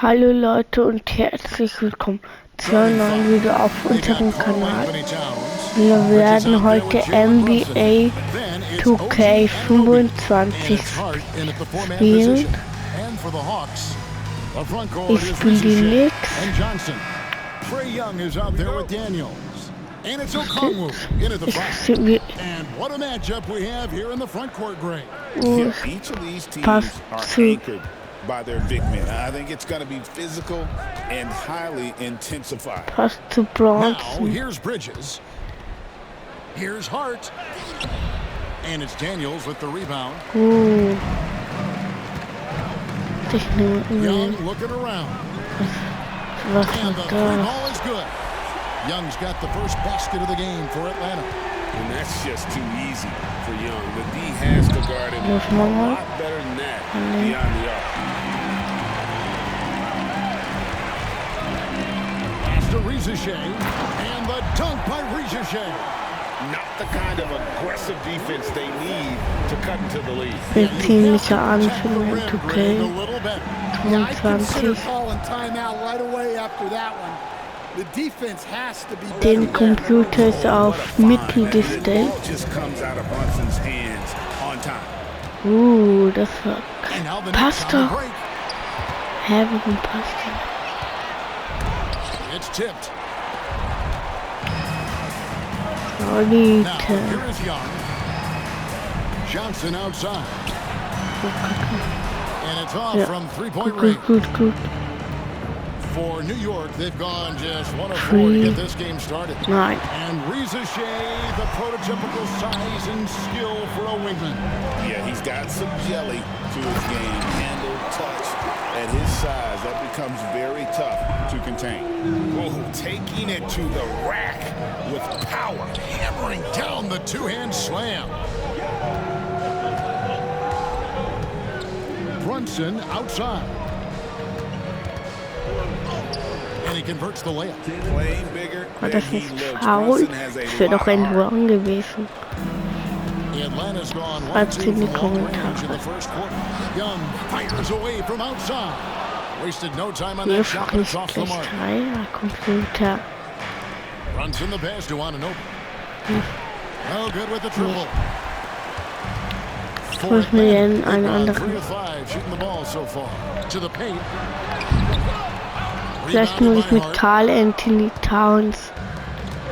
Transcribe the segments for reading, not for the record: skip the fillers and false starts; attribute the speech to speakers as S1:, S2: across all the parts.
S1: Hallo Leute und herzlich willkommen zu einem neuen Video auf unserem Kanal. Wir werden heute NBA 2K25 spielen. Ich spiele die Knicks.
S2: And it's Okongwu into the front. And what a matchup we have here in the front court, Greg.
S3: Each of these teams are anchored by their big men. I think it's going to be physical and highly intensified.
S1: Pass to Bronson.
S2: Now, here's Bridges. Here's Hart. And it's Daniels with the rebound. Young looking around. And the three ball is good. Young's got the first basket of the game for Atlanta.
S3: And that's just too easy for Young. The D has to guard him a lot better than that beyond the arc.
S2: Pass to Riziche. And the dunk by Riziche.
S3: Not the kind of aggressive defense they need to cut into the lead.
S1: Ziemlicher Anfang in 2K.
S2: Yeah, I consider calling timeout right away after that one.
S1: Den Computer ist auf Mitteldistanz. Das war... Passt doch. Hä, warum passt der? Leute. Gut.
S2: For New York, they've gone just 1 of 4 to get this game started.
S1: Right.
S2: And Riziche, the prototypical size and skill for a wingman.
S3: Yeah, he's got some jelly to his game. Handle, touch. At his size, that becomes very tough to contain.
S2: Oh, taking it to the rack with power. Hammering down the two-hand slam. Brunson outside. And he converts the layup.
S3: Playing bigger
S1: Das ist faul. Das wäre doch ein Run gewesen.
S2: Atlanta's gone
S1: Schreibt in die
S2: 1-2
S1: Kommentare.
S2: Young fires away from outside. Wasted no time on
S1: Mir
S2: that shot, but it's off the
S1: frisst
S2: mark.
S1: Computer.
S2: Runs in the pass to Anunoby. No good with the triple.
S1: Ich muss mir denn einen
S2: 3
S1: anderen...
S2: of 5 shooting the ball so far. To the paint.
S1: Vielleicht muss ich mit Karl Anthony Towns.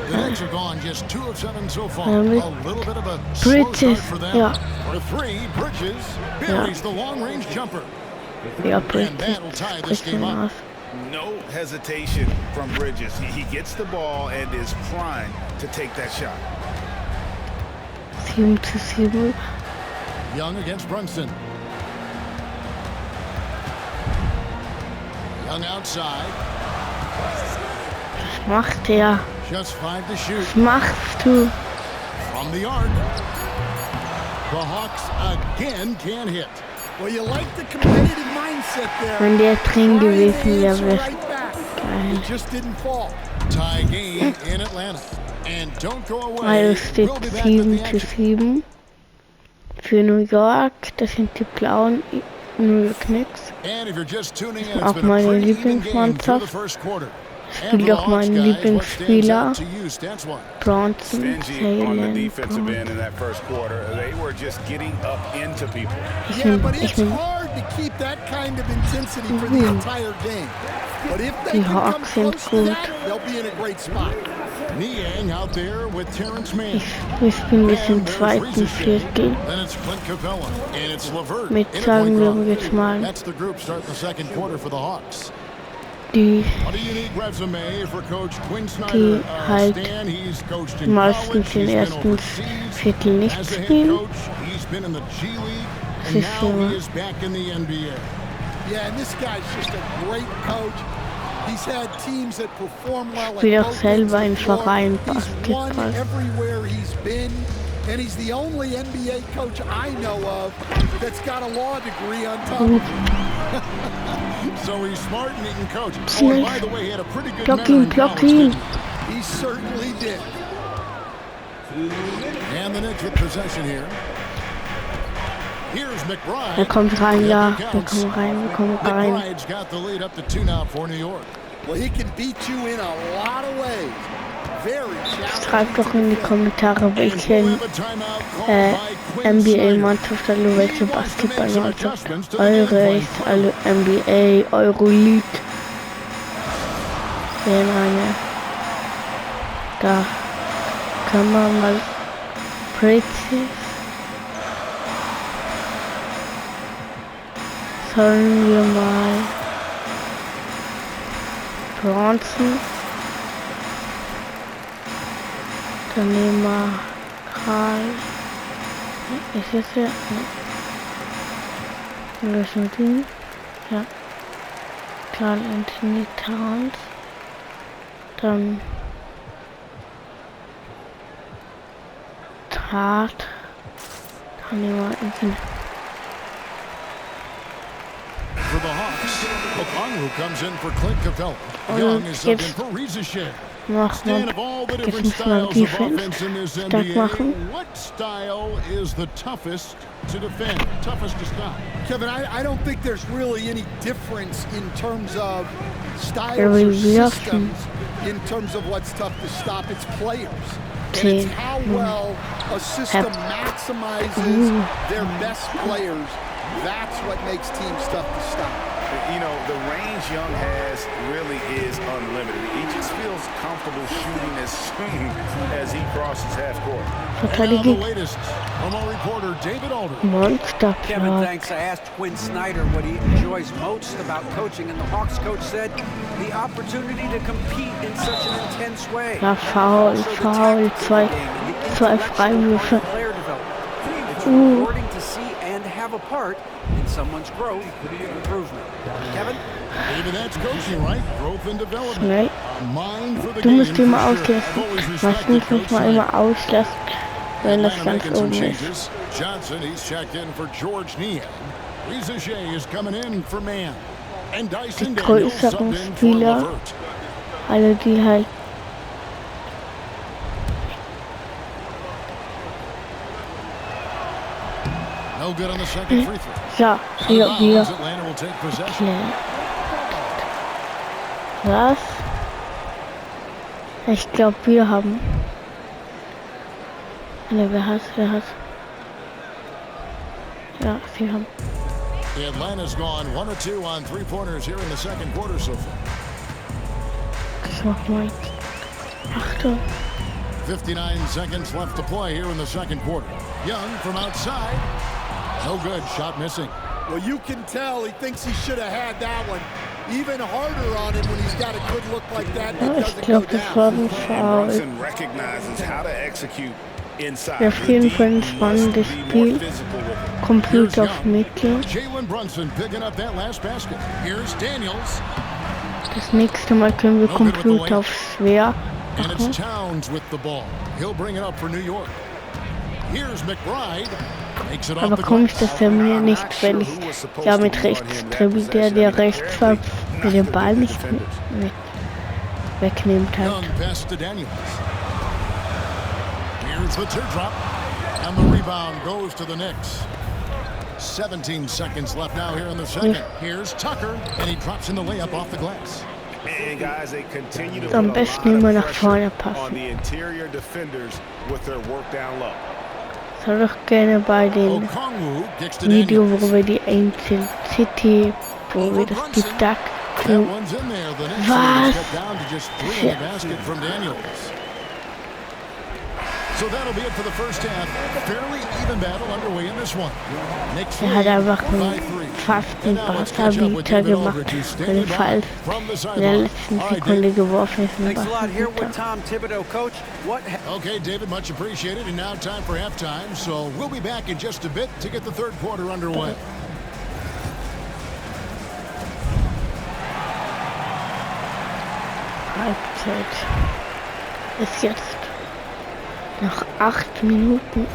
S2: The Knicks are gone just 2 of 7 so far.
S1: Ja, mit
S2: A little bit of a slow start
S1: Bridges.
S2: for them.
S1: Ja.
S2: For 3, Bridges buries the long-range jumper.
S1: Ja,
S2: And
S1: Bridges.
S2: that'll tie this
S1: Bricht den
S2: game up.
S1: aus.
S3: No hesitation from Bridges. He gets the ball and is primed to take that shot.
S1: 7-7.
S2: Young against Brunson. Young outside.
S1: Was macht der?
S2: Just 5 to shoot.
S1: Was machst du?
S2: From the arc. The Hawks again can't hit.
S4: Well, you like the competitive mindset there.
S1: Wenn der drin gewesen wäre, wäre
S4: Right back.
S1: geil.
S4: It just didn't fall.
S2: Tie game in Atlanta. And don't go away.
S1: Also steht
S2: We'll be back with the action.
S1: 7-7 für New York. Das sind die blauen New York Knicks.
S2: And if you're just tuning in,
S1: Auch
S2: it's been a
S1: meine
S2: pretty even game through the
S1: Lieblingsmannschaft.
S2: first quarter.
S1: Spielt auch mein Lieblingsspieler.
S2: Bronson.
S1: Bronson,
S3: Stingy on the
S1: Jalen
S3: defensive
S1: Brown.
S3: end in that first quarter. They were just getting up into people.
S4: Yeah, but it's hard to keep that kind of intensity for the entire game. But if they
S1: Die
S4: can come
S1: Hawks sind
S4: close to
S1: gut.
S4: that, they'll be in a great spot.
S2: Niang out there with Terrence Mann.
S1: Wir spielen bis zum zweiten Viertel.
S2: Then it's Clint Capella. And it's LeVert.
S1: Mit
S2: in at
S1: sagen
S2: point
S1: wir
S2: guard.
S1: jetzt mal
S2: That's the group starting the second quarter for the Hawks.
S1: die
S2: What a unique resume for Coach Quinn
S1: Die
S2: Snyder.
S1: halt
S2: Stan, he's coached in
S1: meistens
S2: college,
S1: den
S2: he's been
S1: ersten
S2: overseas.
S1: Viertel nicht
S2: As a head
S1: spielen.
S2: coach, he's been in the G League, and
S1: Siehst
S2: now
S1: du.
S2: he is back in the NBA.
S4: Yeah, and this guy's just a great coach. He's had teams that perform well at
S1: Spielt auch
S4: both
S1: selber
S4: ends
S1: im
S4: of the floor.
S1: Verein
S4: He's won
S1: Basketball.
S4: everywhere he's been, and he's the only NBA coach I know of that's got a law degree on top of him.
S2: So he's smart and he can coach. Oh,
S1: Schnell.
S2: and by the way, he had a pretty good
S1: Block
S2: mentor
S1: ihn,
S2: in
S1: block
S2: college,
S1: ihn.
S2: too.
S4: He certainly did.
S2: And the Knicks with possession here. Here's McBride.
S1: Er kommt rein, ja. Wir kommen rein.
S2: McBride's got the lead up to 2 now for New York.
S4: Well, he can beat you in a lot of ways. Very challenging.
S1: Schreibt doch in die Kommentare, welche NBA-Mannschaft, also welche Basketballmannschaft eure ist, also NBA, Euroleague. Sehen eine. Da kann man mal präzise. Sollen wir mal Bronzen. Dann nehmen wir Karl. Ist das ja? Lösen den. Ja. Karl Anthony Towns. Dann Tat. Dann nehmen wir Anthony.
S2: For the Hawks, Okongwu comes in for Clint Capella. Young is subbed in for Reza Shea. Stan, of all the different styles of offense in this NBA, what style is the toughest to defend, toughest to stop?
S4: Kevin, I don't think there's really any difference in terms of styles or systems in terms of what's tough to stop. It's players. And it's how well a system maximizes their best players. That's what makes teams tough to stop.
S3: You know, the range Young has really is unlimited. He just feels comfortable shooting as soon as he crosses half court.
S2: And now the latest from our reporter David Aldridge.
S5: Kevin, thanks. I asked Quinn Snyder what he enjoys most about coaching, and the Hawks coach said the opportunity to compete in such an intense way.
S1: Ja, Foul, zwei Freiwürfe.
S5: It's rewarding to see and have a part in someone's growth and improvement. Kevin?
S2: Maybe that's coaching, right? Growth and development.
S1: Schnell.
S2: Mind for the
S1: Du
S2: game.
S1: musst immer auslassen. Meistens muss man immer auslassen, wenn das ganz oben ist.
S2: Johnson, he's checked in for George Niang. Reza Shea is coming in for Mann. And Dyson
S1: Die
S2: Daniels
S1: größeren
S2: subbed in for
S1: Spieler,
S2: LeVert.
S1: alle die halt
S2: No good on the second free throw.
S1: ja, hier,
S2: Atlanta will take possession.
S1: Was? Ich glaube, wir haben. Ne, wer hat? Ja, sie haben.
S2: Atlanta's gone 1 of 2 on 3-pointers here in the second quarter so far.
S1: Das macht mal. Achtung.
S2: 59 seconds left to play here in the second quarter. Young from outside. No good. Shot missing.
S4: Well, you can tell he thinks he should have had that one. Even harder on him when he's got a good look like that and it doesn't go down.
S3: Brunson recognizes how to execute inside.
S1: Auf jeden Fall ein spannendes Spiel. Computer auf Mittel.
S2: Jalen Brunson picking up that last basket. Here's Daniels.
S1: Das nächste Mal können wir Computer auf schwer
S2: And it's
S1: machen.
S2: Towns with the ball. He'll bring it up for New York. Here's McBride. Makes it off
S1: Aber
S2: the
S1: komisch,
S2: glass.
S1: dass er mir nicht, wenn ich ja mit rechts dribbelt, der rechts war, mir den Ball nicht wegnimmt hat.
S2: Young pass to Daniels. Here's the teardrop. And the rebound goes to the Knicks. 17 seconds left now here in the second. Here's Tucker, and he drops in the layup off the glass.
S3: And guys, they continue to
S1: Am
S3: put a
S1: besten
S3: lot
S1: immer
S3: of
S1: nach vorne
S3: pressure on
S1: passen.
S3: the interior defenders with their work down low.
S1: Soll doch gerne bei den
S2: Okongwu kicks to
S1: Video,
S2: Daniels.
S1: wo wir die Ancient City, wo wir das Deep Duck
S2: That one's in there. The Knicks
S1: Was?
S2: cut down to just 3 in the basket from Daniels. So that'll be it for the first half. Fairly even battle underway in this one. Knicks
S1: Er hat einfach
S2: by 3.
S1: fast einen Buzzer-Beater gemacht, weil er falsch in der letzten Sekunde geworfen ist.
S5: Thanks a lot. Here with Tom Thibodeau, Coach.
S2: Okay, David, much appreciated. And now time for halftime. So we'll be back in just a bit to get the third quarter underway.
S1: Halbzeit ist jetzt nach 8 Minuten.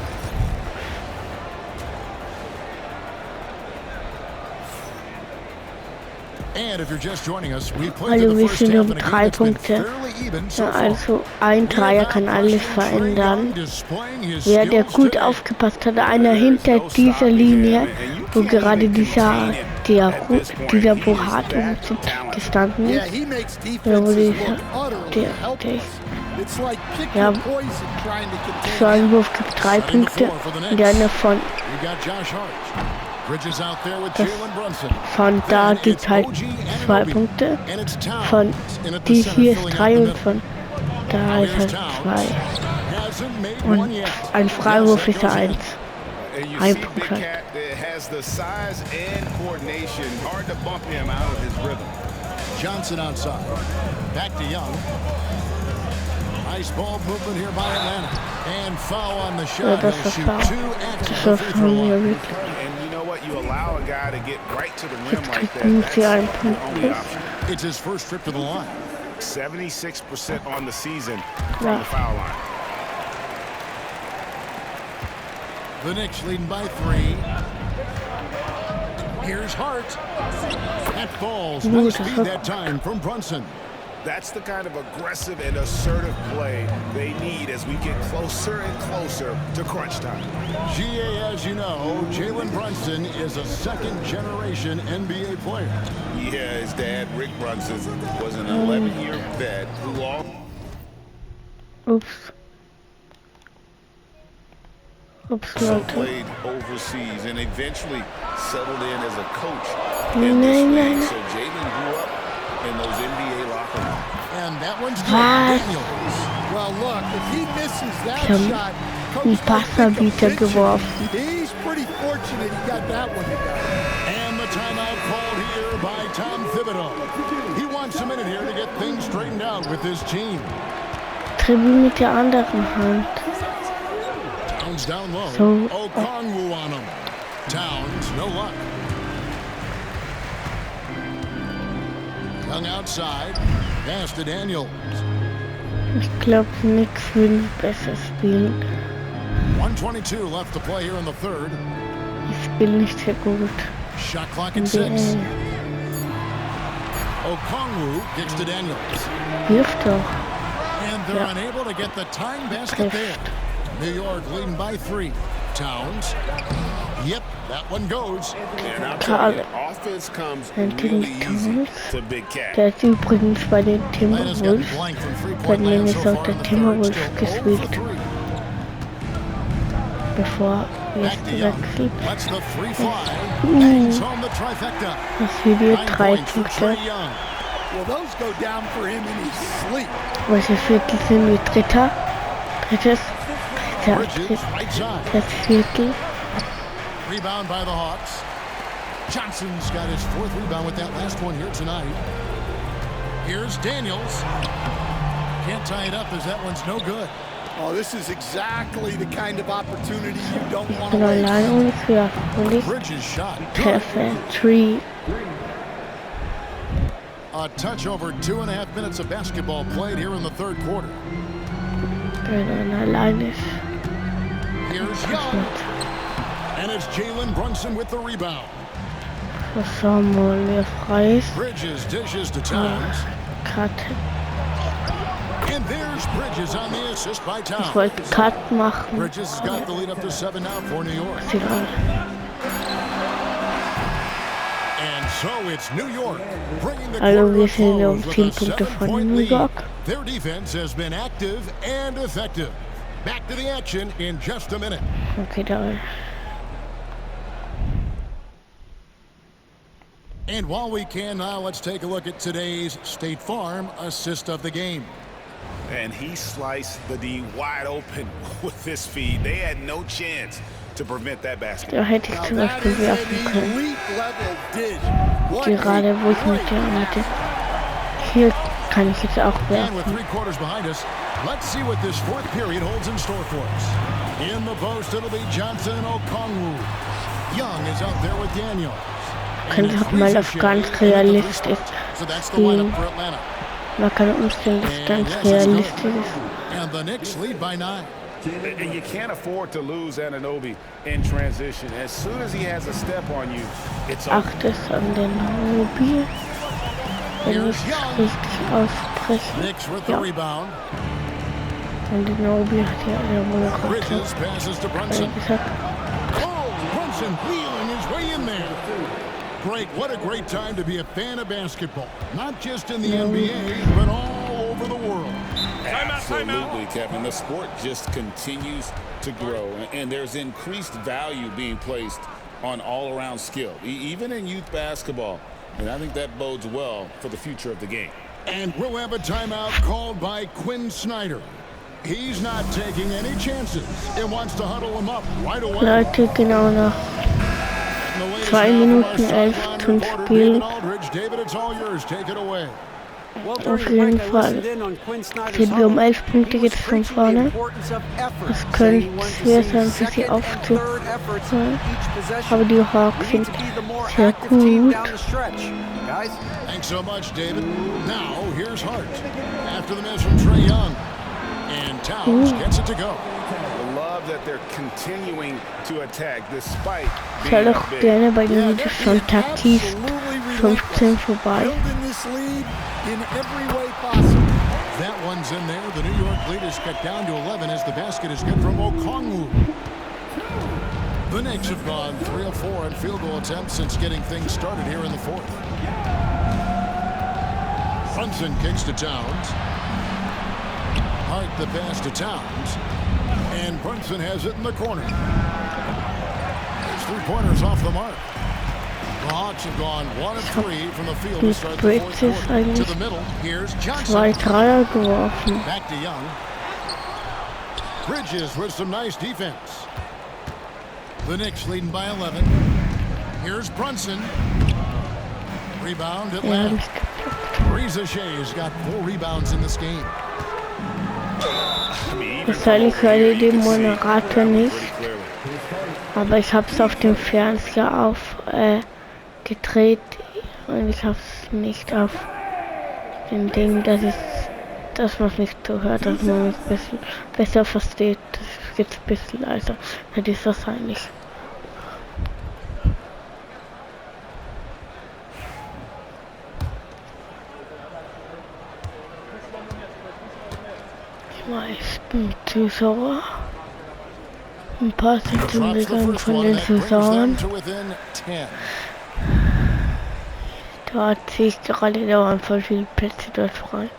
S1: Also wir sind um 3 Punkte. Ja, also ein Dreier kann alles verändern. Wer der gut aufgepasst hat, einer hinter dieser Linie, wo gerade dieser Borat gestanden ist. Ja, wo ja, so ein Wurf gibt 3 Punkte und der eine von da gibt halt 2 Punkte, von die hier ist 3 und von da ist halt 2 und ein Freiwurf ist 1. Ein Punkt halt.
S2: Johnson outside, back to Young. Nice ball movement here by Atlanta, and foul on the shot.
S1: Das ist foul. Das ist von mir weg.
S3: You allow a guy to get right to the rim like that. That's the only option.
S2: It's his first trip to the line.
S3: 76% on the season from the foul line.
S2: The Knicks leading by 3. Here's Hart. That falls. Nice speed that time from Brunson.
S3: That's the kind of aggressive and assertive play they need as we get closer and closer to crunch time.
S2: GA, as you know, Jalen Brunson is a second-generation NBA player.
S3: Yeah, his dad, Rick Brunson, was an 11-year vet who all...
S1: Also
S3: played overseas and eventually settled in as a coach in this league. So Jalen grew up in those NBA locker rooms.
S2: And that one's Daniels.
S4: Well, look, if he misses that shot, he's pretty fortunate he got that one.
S2: And the timeout called here by Tom Thibodeau. He wants a minute here to get things straightened out with his team.
S1: Dribbel mit der anderen Hand.
S2: Towns down low. Okongwu on him. Towns, no luck. Young outside, pass to Daniels.
S1: Ich glaube, Knicks will besser spielen.
S2: 1:22 left to play here in the third.
S1: Ich spiele nicht sehr gut.
S2: Shot clock at 6. Okongwu kicks to Daniels.
S1: Wirft doch.
S3: And they're unable to get the tying basket there. New York leading by 3. Towns. Yep, that one goes. And I'll tell you, offense comes really easy to Big Cat.
S1: Der ist übrigens bei den Timberwolves. Bei Minnesota Timberwolves gespielt. Bevor jetzt wechselt. Das Video 3 Punkte. Welche Viertel sind wir? Drittes Viertel.
S2: Rebound by the Hawks. Johnson's got his 4th rebound with that last one here tonight. Here's Daniels. Can't tie it up as that one's no good.
S4: Oh, this is exactly the kind of opportunity you don't want to waste.
S2: Bridges shot.
S1: Perfect. 3.
S2: A touch over 2.5 minutes of basketball played here in the third quarter. Here's Young. And it's Jalen Brunson with the rebound. Bridges dishes to Towns. And there's Bridges on the assist by Towns.
S1: Ich wollte Cut machen.
S2: Bridges has got the lead up to 7 now for New York. And so it's New York bringing the
S1: Also wir sind um 10 Punkte von New York.
S2: Their defense has been active and effective. Back to the action in just a minute.
S1: Okay, da.
S2: And while we can now, let's take a look at today's State Farm assist of the game.
S3: And he sliced the D wide open with this feed. They had no chance to prevent that basket.
S1: Da hätte ich zum Beispiel werfen können. Gerade wo ich mit der Mitte. Hier kann ich jetzt auch werfen.
S2: And with 3 quarters behind us, let's see what this 4th period holds in store for us. In the post, it'll be Johnson and Okongwu. Young is out there with Daniels.
S1: Kann auch mal auf ganz realistisch spielen. Man kann umstellen, dass ganz realistisch ist.
S2: And the Knicks lead by 9.
S3: And you can't afford to lose Anunoby in transition. As soon as he has a step on you, it's over.
S1: Achtet an den Mobil. wenn ich richtig ausbreche. Ja. Und die Nobi hat ja der Moderator gesagt.
S2: Brunson wheeling his way in there. Greg, what a great time to be a fan of basketball. Not just in the NBA, but all over the world.
S3: Absolutely, Kevin. The sport just continues to grow, and there's increased value being placed on all-around skill, even in youth basketball. And I think that bodes well for the future of the game.
S2: And we'll have a timeout called by Quinn Snyder. He's not taking any chances. It wants to huddle him up right away.
S1: Leute, genau nach 2 Minuten 11 zum Spiel. Auf jeden Fall sind wir 11 Punkte jetzt von vorne. Es könnte schwer sein, für sie aufzuholen. Aber die Hawks sind sehr gut.
S2: Thanks so much, David. Now, here's Hart. After the miss from Trae Young. And Towns gets it to go.
S3: Love that they're continuing to attack despite
S1: Ich hätte auch gerne bei den Videos schon Taktis 15 vorbei.
S2: That one's in there. The New York lead is cut down to 11 as the basket is good from Okongwu. The Knicks have gone 3 of 4 in field goal attempts since getting things started here in the fourth. Brunson kicks to Towns. Hart the pass to Towns. And Brunson has it in the corner. His three-pointers off the mark. The Hawks have gone 1 of 3 from the field to start the fourth quarter. To the middle, here's Johnson.
S1: 2 Dreier geworfen.
S2: Back to Young. Bridges with some nice defense. The Knicks leading by 11. Here's Brunson. Rebound Atlanta. Reza Shea's got 4 rebounds in this game.
S1: Wahrscheinlich höre ich den Moderator nicht, aber ich habe es auf dem Fernseher gedreht und ich habe es nicht auf dem Ding, dass man es nicht so hört, dass man es ein bisschen besser versteht. Das ist jetzt ein bisschen leiser, das ist wahrscheinlich. Meisten Zuschauer. Ein paar sind im Gegangen von den Zuschauern. Dort sehe ich gerade, da waren voll viele Plätze dort frei.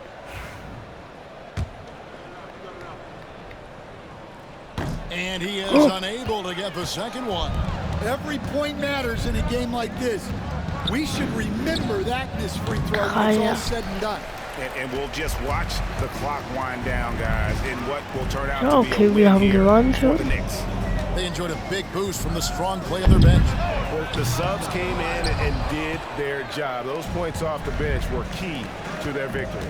S2: And he is unable to get the second one.
S4: Every point matters in a game like this. We should remember that in this free throw when it's all said and done.
S3: And we'll just watch the clock wind down, guys, in what will turn out
S1: to be a win here for the
S2: Knicks. They enjoyed a big boost from the strong play of their bench.
S3: Well, the subs came in and did their job. Those points off the bench were key to their victory.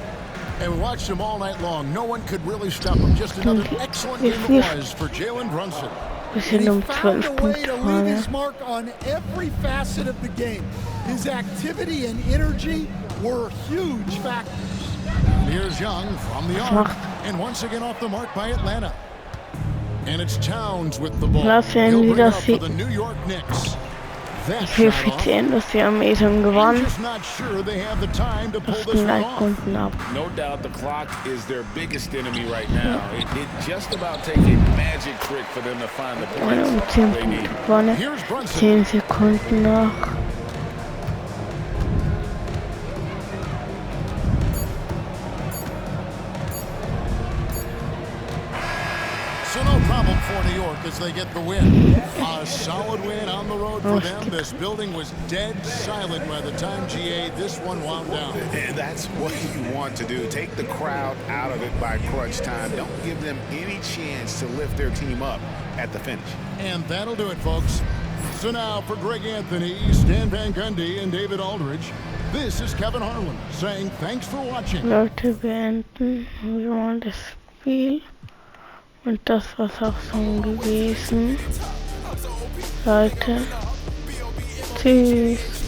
S2: And we watched them all night long. No one could really stop them. Just another excellent game it was for Jalen Brunson.
S4: And he found a way to leave his mark on every facet of the game. His activity and energy were huge factors.
S2: Here's Young from the arc, and once again off the mark by Atlanta. And it's Towns with the ball. He'll bring it up for the New York Knicks.
S1: Wie effizient, dass wir am Esam gewonnen.
S3: No doubt the clock is their biggest enemy right now. It just about takes a magic trick for them to find the points they need.
S2: Here's Brunson.
S1: 10 Sekunden noch.
S2: So no problem for New York as they get the win. A solid win on the road for them. This building was dead silent by the time GA this one wound down.
S3: And that's what you want to do. Take the crowd out of it by crunch time. Don't give them any chance to lift their team up at the finish.
S2: And that'll do it, folks. So now for Greg Anthony, Stan Van Gundy, and David Aldridge, this is Kevin Harlan saying thanks for watching.
S1: Leute, beenden wir das Spiel. Und das war's auch schon gewesen. Leute, tschüss.